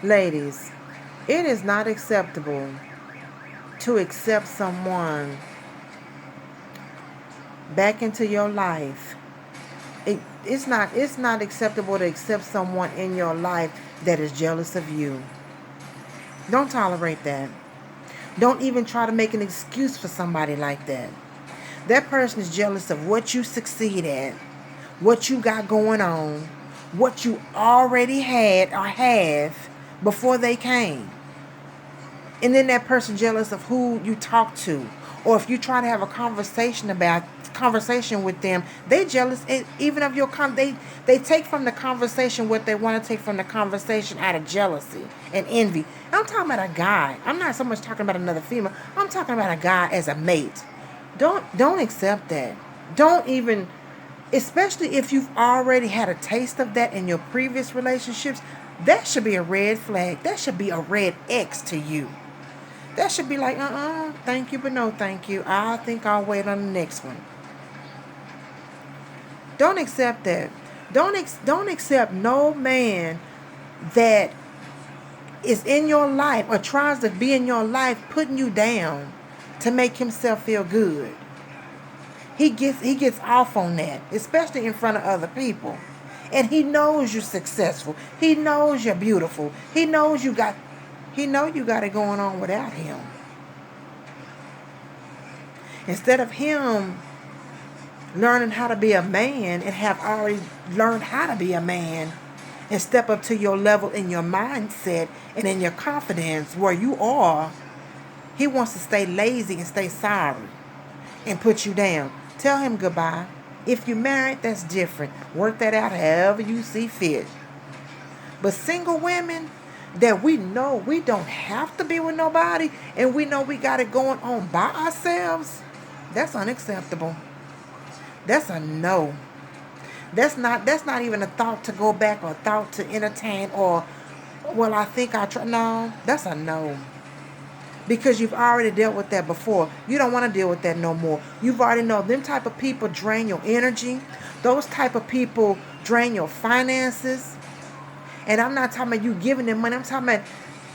Ladies, it is not acceptable to accept someone back into your life. It's not acceptable to accept someone in your life that is jealous of you. Don't tolerate that. Don't even try to make an excuse for somebody like that. That person is jealous of what you succeed at, what you got going on, what you already had or have before they came. And then that person jealous of who you talk to, or if you try to have a conversation with them, they jealous even of your they take from the conversation what they want to take from the conversation out of jealousy and envy. I'm talking about a guy. I'm not so much talking about another female. I'm talking about a guy as a mate. Don't accept that. Don't even, especially if you've already had a taste of that in your previous relationships. That should be a red flag. That should be a red X to you. That should be like, thank you, but no thank you. I think I'll wait on the next one. Don't accept that. Don't accept no man that is in your life or tries to be in your life putting you down to make himself feel good. He gets off on that, especially in front of other people. And he knows you're successful. He knows you're beautiful. He know you got it going on without him. Instead of him learning how to be a man and have already learned how to be a man and step up to your level in your mindset and in your confidence where you are, he wants to stay lazy and stay sorry and put you down. Tell him goodbye. If you're married, that's different. Work that out however you see fit. But single women that we know we don't have to be with nobody and we know we got it going on by ourselves, that's unacceptable. That's a no. That's not even a thought to go back or a thought to entertain or, well, I think I try. No, that's a no. Because you've already dealt with that before. You don't want to deal with that no more. You've already know them type of people drain your energy. Those type of people drain your finances. And I'm not talking about you giving them money. I'm talking about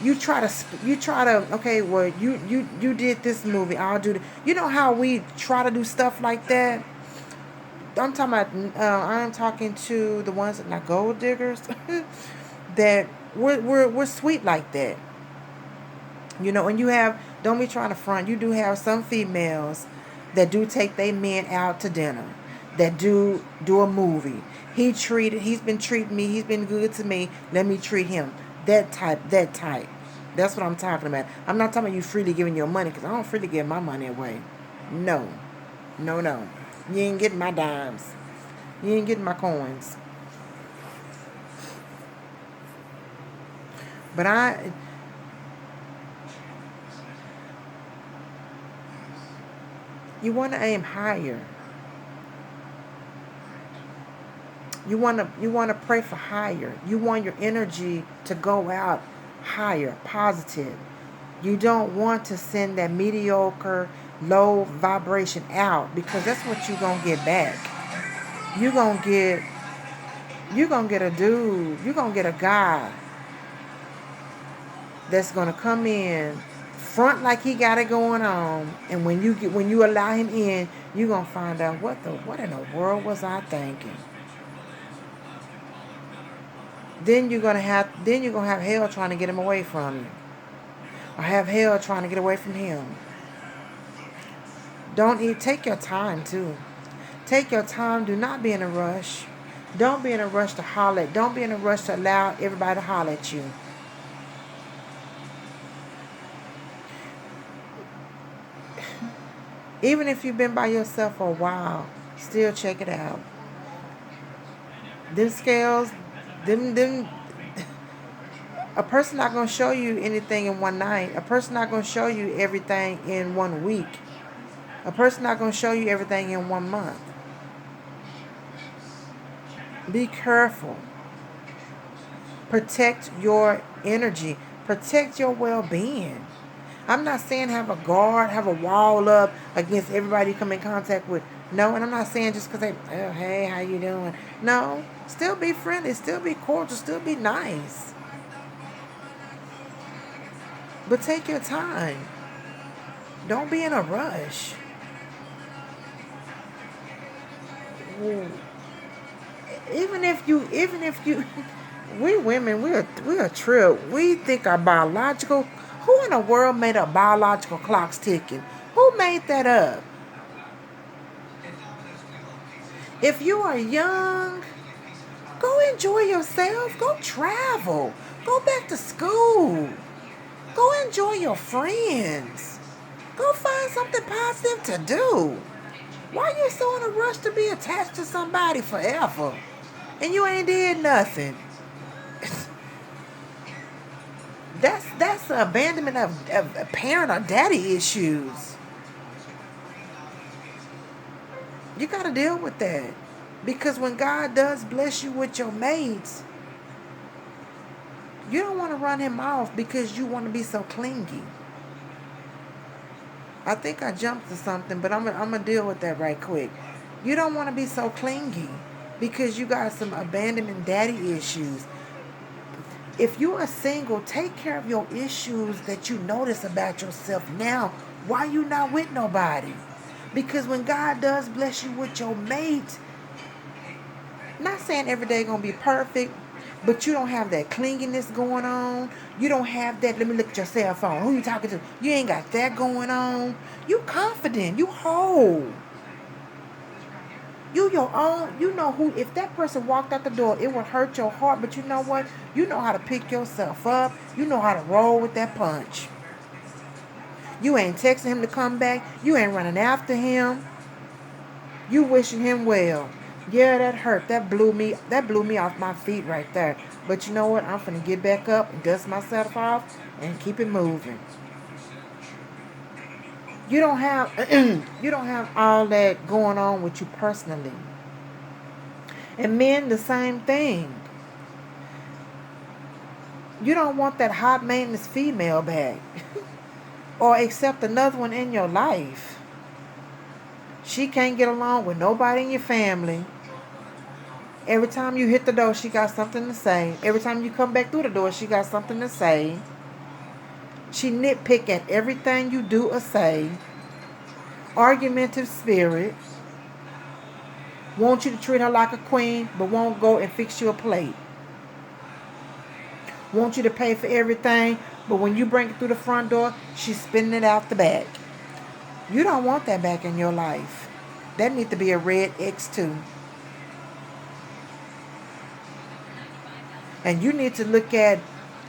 you try to okay, well, you did this movie, I'll do you know how we try to do stuff like that. I'm talking to the ones that are not gold diggers that we're sweet like that. And you have, don't be trying to front. You do have some females that do take their men out to dinner, that do a movie. He's been treating me. He's been good to me. Let me treat him. That type. That type. That's what I'm talking about. I'm not talking about you freely giving your money, because I don't freely give my money away. No, no, no. You ain't getting my dimes. You ain't getting my coins. But you want to aim higher. You want to pray for higher. You want your energy to go out higher, positive. You don't want to send that mediocre, low vibration out, because that's what you're gonna get back. You're gonna get a dude. You're gonna get a guy that's gonna come in front like he got it going on, and when you allow him in, you're gonna find out what in the world was I thinking. Then you're gonna have hell trying to get him away from you, or have hell trying to get away from him. Take your time too. Take your time. Do not be in a rush. Don't be in a rush to holler. Don't be in a rush to allow everybody to holler at you. Even if you've been by yourself for a while, still check it out. Them scales, them a person not gonna show you anything in one night. A person not gonna show you everything in one week. A person not gonna show you everything in 1 month. Be careful. Protect your energy. Protect your well-being. I'm not saying have a guard, have a wall up against everybody you come in contact with. No, and I'm not saying just because oh, hey, how you doing? No, still be friendly, still be cordial, still be nice. But take your time. Don't be in a rush. Even if you, we women, we're true. We think our biological. Who in the world made up biological clocks ticking? Who made that up? If you are young, go enjoy yourself. Go travel. Go back to school. Go enjoy your friends. Go find something positive to do. Why you so in a rush to be attached to somebody forever? And you ain't did nothing. That's the abandonment of parent or daddy issues. You gotta deal with that. Because when God does bless you with your mates, you don't want to run him off because you want to be so clingy. I think I jumped to something, but I'm gonna deal with that right quick. You don't want to be so clingy because you got some abandonment daddy issues. If you are single, take care of your issues that you notice about yourself now. Why you not with nobody? Because when God does bless you with your mate, not saying every day gonna be perfect, but you don't have that clinginess going on. You don't have that, let me look at your cell phone. Who you talking to? You ain't got that going on. You confident. You whole. You your own. You know who, if that person walked out the door, it would hurt your heart. But you know what? You know how to pick yourself up. You know how to roll with that punch. You ain't texting him to come back. You ain't running after him. You wishing him well. Yeah, that hurt. That blew me off my feet right there. But you know what? I'm finna get back up and dust myself off and keep it moving. You don't have you don't have all that going on with you personally. And men, the same thing. You don't want that hot maintenance female back. Or accept another one in your life. She can't get along with nobody in your family. Every time you hit the door, she got something to say. Every time you come back through the door, she got something to say. She nitpick at everything you do or say. Argumentative spirit. Want you to treat her like a queen, but won't go and fix you a plate. Want you to pay for everything, but when you bring it through the front door, she's spinning it out the back. You don't want that back in your life. That needs to be a red X too. And you need to look at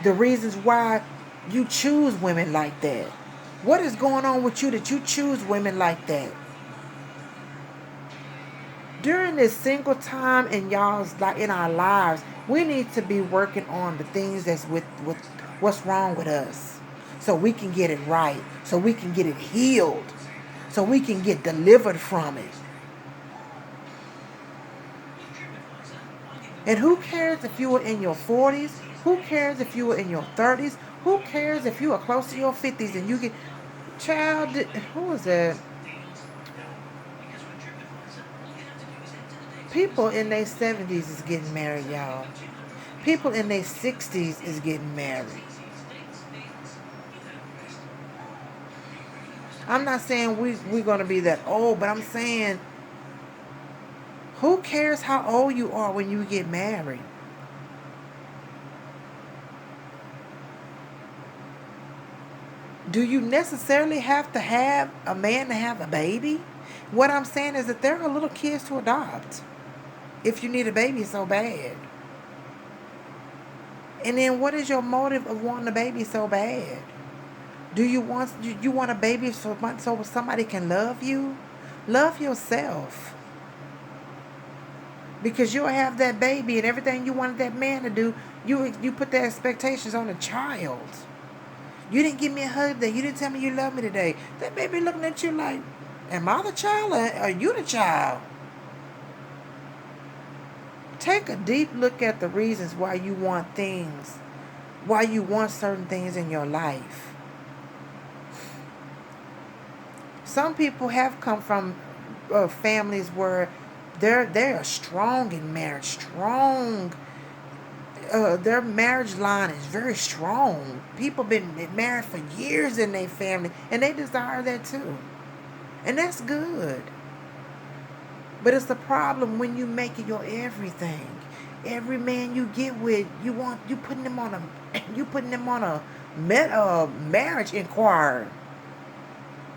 the reasons why you choose women like that. What is going on with you that you choose women like that? During this single time in in our lives, we need to be working on the things that's with what's wrong with us. So we can get it right. So we can get it healed. So we can get delivered from it. And who cares if you were in your 40s? Who cares if you were in your 30s? Who cares if you are close to your 50s and you get... Child, who was that? People in their 70s is getting married, y'all. People in their 60s is getting married. I'm not saying we're going to be that old, but I'm saying... Who cares how old you are when you get married? Do you necessarily have to have a man to have a baby? What I'm saying is that there are little kids to adopt if you need a baby so bad. And then what is your motive of wanting a baby so bad? Do you want a baby so somebody can love you? Love yourself. Because you'll have that baby and everything you wanted that man to do, you put the expectations on the child. You didn't give me a hug today. You didn't tell me you love me today. That baby looking at you like, am I the child or are you the child? Take a deep look at the reasons why you want things, why you want certain things in your life. Some people have come from families where they're strong in marriage, strong their marriage line is very strong. People been married for years in their family, and they desire that too, and that's good. But it's the problem when you make it your everything. Every man you get with, you putting them on a you putting them on a marriage inquiry.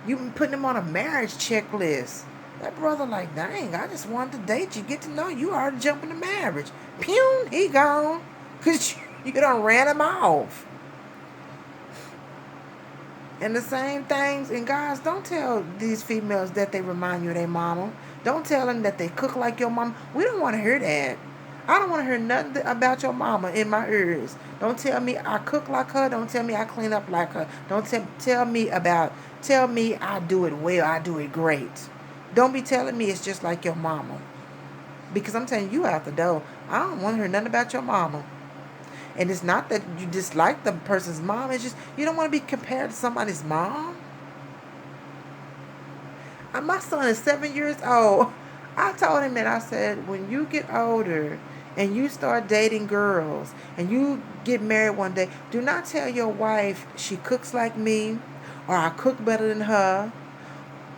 You putting them on a marriage checklist. That brother like, dang, I just wanted to date you, get to know you, already jumping to marriage. Pew, he gone. Because you done ran him off. And the same things, and guys, don't tell these females that they remind you of their mama. Don't tell them that they cook like your mama. We don't want to hear that. I don't want to hear nothing about your mama in my ears. Don't tell me I cook like her. Don't tell me I clean up like her. Don't tell me I do it well. I do it great. Don't be telling me it's just like your mama. Because I'm telling you out the door, I don't want to hear nothing about your mama. And it's not that you dislike the person's mom. It's just you don't want to be compared to somebody's mom. My son is 7 years old. I told him that, I said, when you get older and you start dating girls and you get married one day, do not tell your wife she cooks like me or I cook better than her.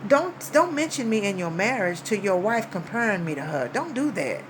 Don't mention me in your marriage to your wife comparing me to her. Don't do that.